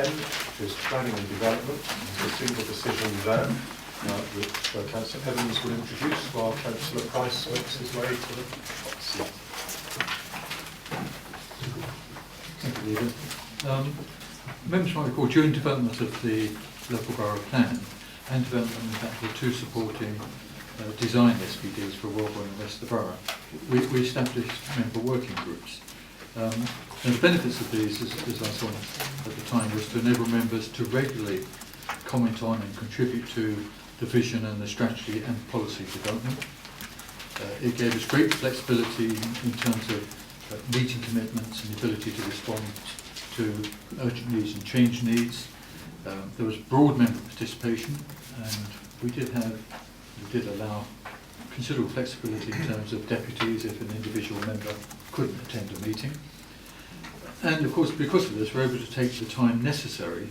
10 is planning and development. There's a single decision there that Councillor Evans will introduce while Councillor Price makes his way to the seat. Thank you, Leader. Members might recall during development of the local borough plan and development in fact of the two supporting design SPDs for Wellbourne and the rest of the borough, we established member working groups. And the benefits of these, as I saw at the time, was to enable members to regularly comment on and contribute to the vision and the strategy and policy development. It gave us great flexibility in terms of meeting commitments and the ability to respond to urgent needs and change needs. There was broad member participation, and we did allow considerable flexibility in terms of deputies if an individual member couldn't attend a meeting. And of course, because of this, we're able to take the time necessary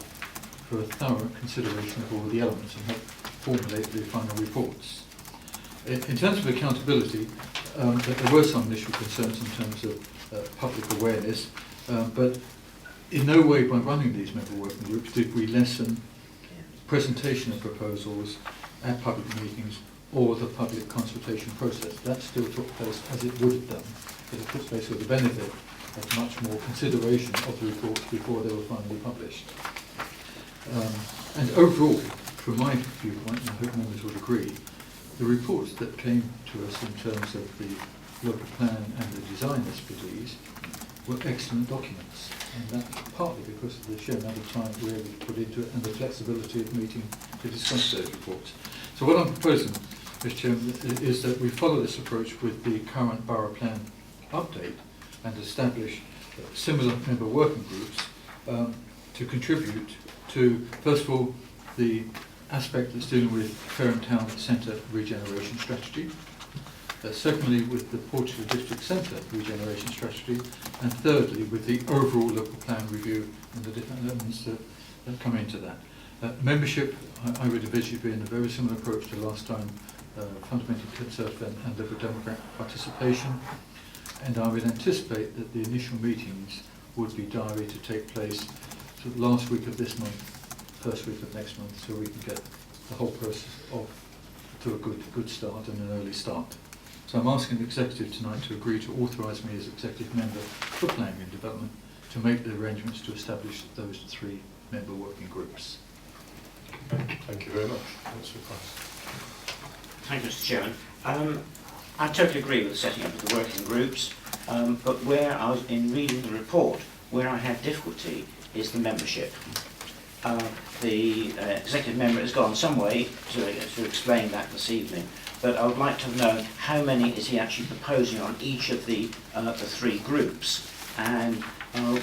for a thorough consideration of all the elements and help formulate the final reports. In terms of accountability, there were some initial concerns in terms of public awareness, but in no way by running these member working groups did we lessen presentation of proposals at public meetings or the public consultation process. That still took place as it would have done, but it took place with the benefit of much more consideration of the reports before they were finally published. And overall, from my viewpoint, and I hope members would agree, the reports that came to us in terms of the local plan and the design SPDs were excellent documents, and that's partly because of the sheer amount of time we were able to put into it and the flexibility of meeting to discuss those reports. So what I'm proposing, Mr. Chairman, is that we follow this approach with the current borough plan update and establish similar member working groups to contribute to, first of all, the aspect that's dealing with Fareham Town Centre regeneration strategy, secondly with the Portchester District Centre regeneration strategy, and thirdly with the overall local plan review and the different elements that come into that. Membership, I would envisage being a very similar approach to last time, fundamentally Conservative and Liberal Democrat participation, and I would anticipate that the initial meetings would be diary to take place sort of last week of this month, first week of next month, so we can get the whole process off to a good start and an early start. So I'm asking the Executive tonight to agree to authorise me as Executive Member for Planning and Development to make the arrangements to establish those 3 member working groups. Thank you very much. Councillor Price. Thank you, Mr. Chairman. I totally agree with the setting up of the working groups, but where I was in reading the report, where I had difficulty is the membership. The executive member has gone some way to explain that this evening, but I would like to know how many is he actually proposing on each of the 3 groups, and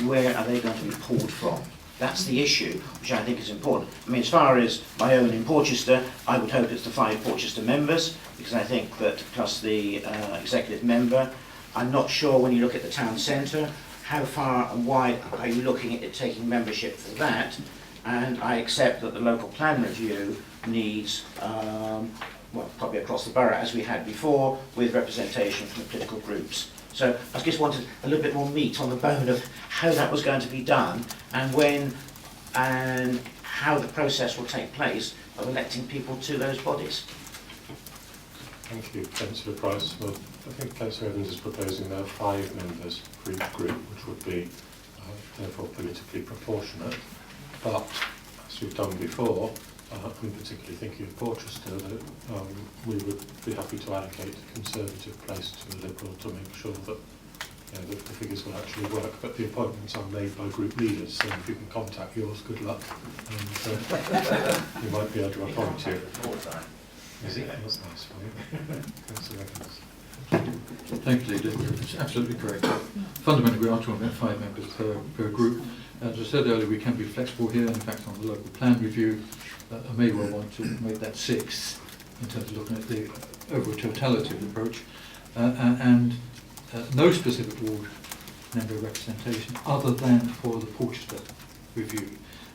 where are they going to be pulled from? That's the issue, which I think is important. I mean, as far as my own in Portchester, I would hope it's the 5 Portchester members, because I think that plus the executive member. I'm not sure when you look at the town centre, how far and wide are you looking at it taking membership for that? And I accept that the local plan review needs, well, probably across the borough as we had before, with representation from the political groups. So I just wanted a little bit more meat on the bone of how that was going to be done and when and how the process will take place of electing people to those bodies. Thank you, Councillor Price. Well, I think Councillor Evans is proposing there are 5 members for each group, which would be therefore politically proportionate. But as we've done before, I'm particularly thinking of Portchester, that we would be happy to allocate a Conservative place to a Liberal to make sure that the figures will actually work. But the appointments are made by group leaders, so if you can contact yours, good luck. And you might be able to appoint you. Is it? That's nice for you. Councillor Evans. Thank you, Leader. It's absolutely correct. Fundamentally, we are talking about 5 members per group. As I said earlier, we can be flexible here. In fact, on the local plan review, I may well want to make that 6 in terms of looking at the overall totality of the approach, and no specific ward member representation other than for the Portchester review.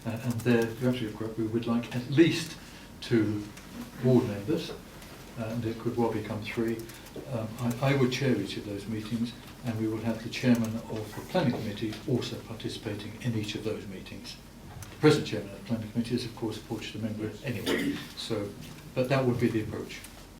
And there, you're absolutely correct, we would like at least 2 ward members, and it could well become 3. I would chair each of those meetings, and we will have the chairman of the planning committee also participating in each of those meetings. present chairman of the planning committee is of course a Portchester member anyway. So, but that would be the approach.